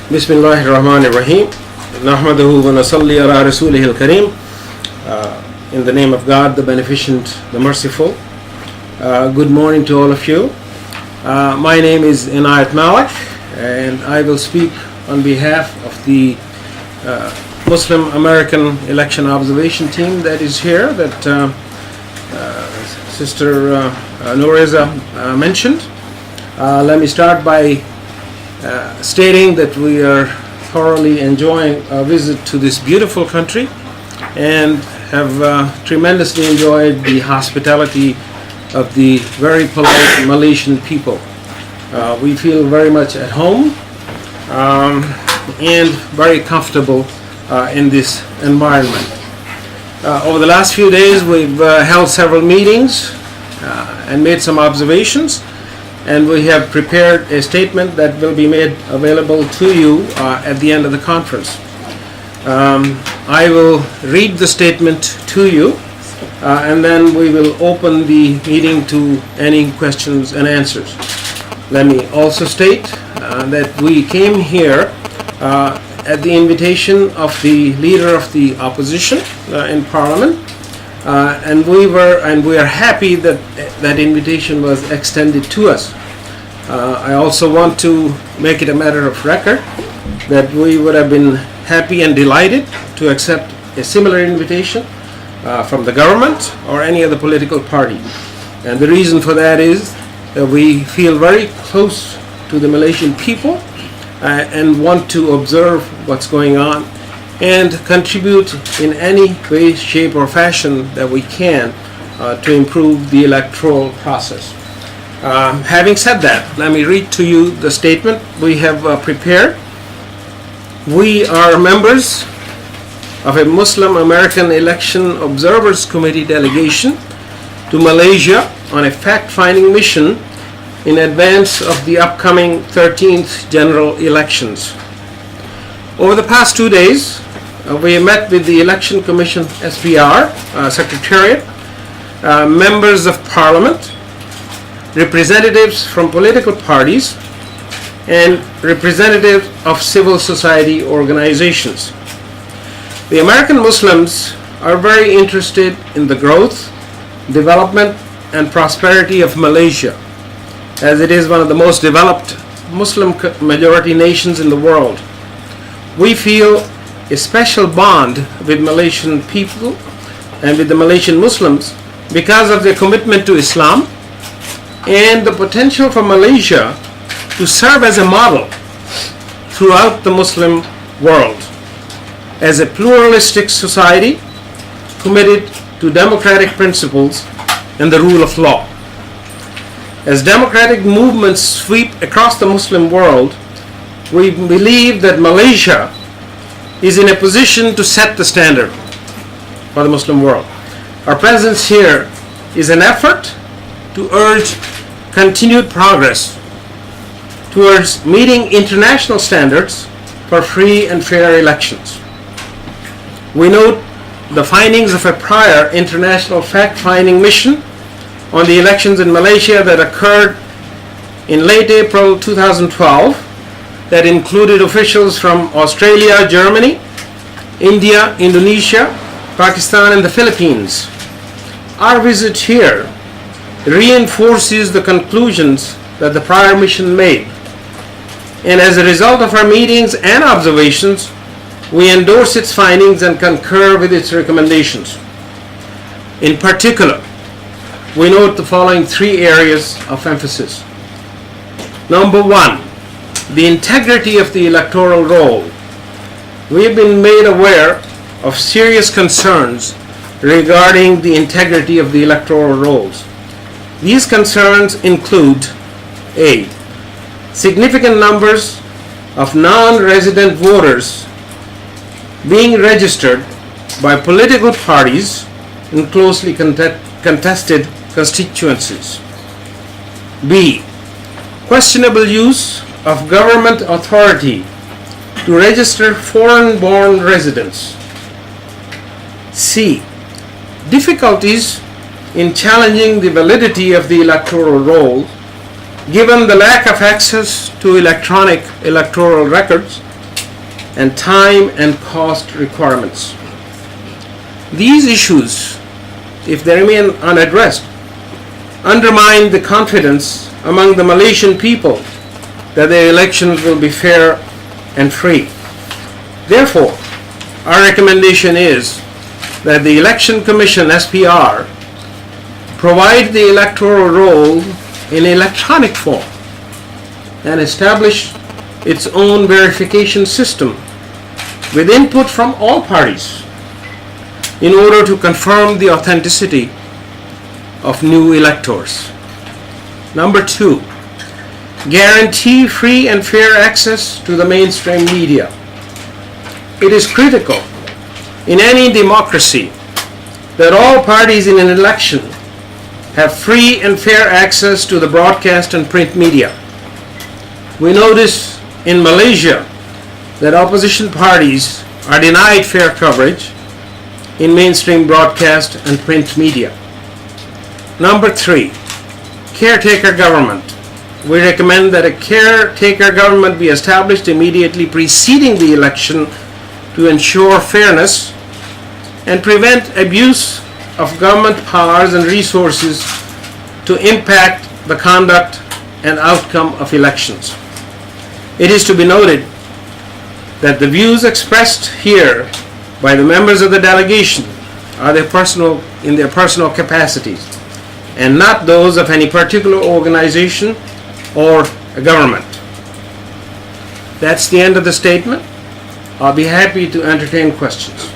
Bismillahir Rahmanir Rahim. Nahmaduhu wa nasalli ala rasulihil kareem. In the name of God, the Beneficent, the Merciful. Good morning to all of you. My name is Minaq, and I will speak on behalf of the Muslim American Election Observation Team that is here, that Sister Noreza mentioned. Let me start by stating that we are thoroughly enjoying our visit to this beautiful country and have tremendously enjoyed the hospitality of the very polite Malaysian people. We feel very much at home and very comfortable in this environment. Over the last few days we've held several meetings and made some observations, and we have prepared a statement that will be made available to you at the end of the conference. I will read the statement to you and then we will open the meeting to any questions and answers. Let me also state that we came here at the invitation of the leader of the opposition in Parliament, and we are happy that that invitation was extended to us. I also want to make it a matter of record that we would have been happy and delighted to accept a similar invitation from the government or any other political party. And the reason for that is that we feel very close to the Malaysian people and want to observe what's going on and contribute in any way, shape or fashion that we can to improve the electoral process. Having said that, let me read to you the statement we have prepared. We are members of a Muslim American Election Observers Committee delegation to Malaysia on a fact-finding mission in advance of the upcoming 13th general elections. Over the past 2 days, we met with the Election Commission SPR Secretariat, members of Parliament, representatives from political parties, and representatives of civil society organizations. The American Muslims are very interested in the growth, development, and prosperity of Malaysia, as it is one of the most developed Muslim majority nations in the world. We feel a special bond with Malaysian people and with the Malaysian Muslims because of their commitment to Islam and the potential for Malaysia to serve as a model throughout the Muslim world as a pluralistic society committed to democratic principles and the rule of law. As democratic movements sweep across the Muslim world, we believe that Malaysia is in a position to set the standard for the Muslim world. Our presence here is an effort to urge continued progress towards meeting international standards for free and fair elections. We note the findings of a prior international fact-finding mission on the elections in Malaysia that occurred in late April 2012 that included officials from Australia, Germany, India, Indonesia, Pakistan, and the Philippines. Our visit here reinforces the conclusions that the prior mission made, and as a result of our meetings and observations, we endorse its findings and concur with its recommendations. In particular, we note the following 3 areas of emphasis. Number 1, the integrity of the electoral roll. We have been made aware of serious concerns regarding the integrity of the electoral rolls. These concerns include: A, significant numbers of non-resident voters being registered by political parties in closely contested constituencies. B, questionable use of government authority to register foreign-born residents. C, difficulties in challenging the validity of the electoral roll given the lack of access to electronic electoral records and time and cost requirements. These issues, if they remain unaddressed, undermine the confidence among the Malaysian people that the elections will be fair and free. Therefore, our recommendation is that the Election Commission (SPR) provide the electoral roll in electronic form and establish its own verification system with input from all parties in order to confirm the authenticity of new electors. Number 2, guarantee free and fair access to the mainstream media. It is critical in any democracy that all parties in an election have free and fair access to the broadcast and print media. We notice in Malaysia that opposition parties are denied fair coverage in mainstream broadcast and print media. Number 3, caretaker government. We recommend that a caretaker government be established immediately preceding the election to ensure fairness and prevent abuse of government powers and resources to impact the conduct and outcome of elections. It is to be noted that the views expressed here by the members of the delegation are in their personal capacities and not those of any particular organization or a government. That's the end of the statement. I'll be happy to entertain questions.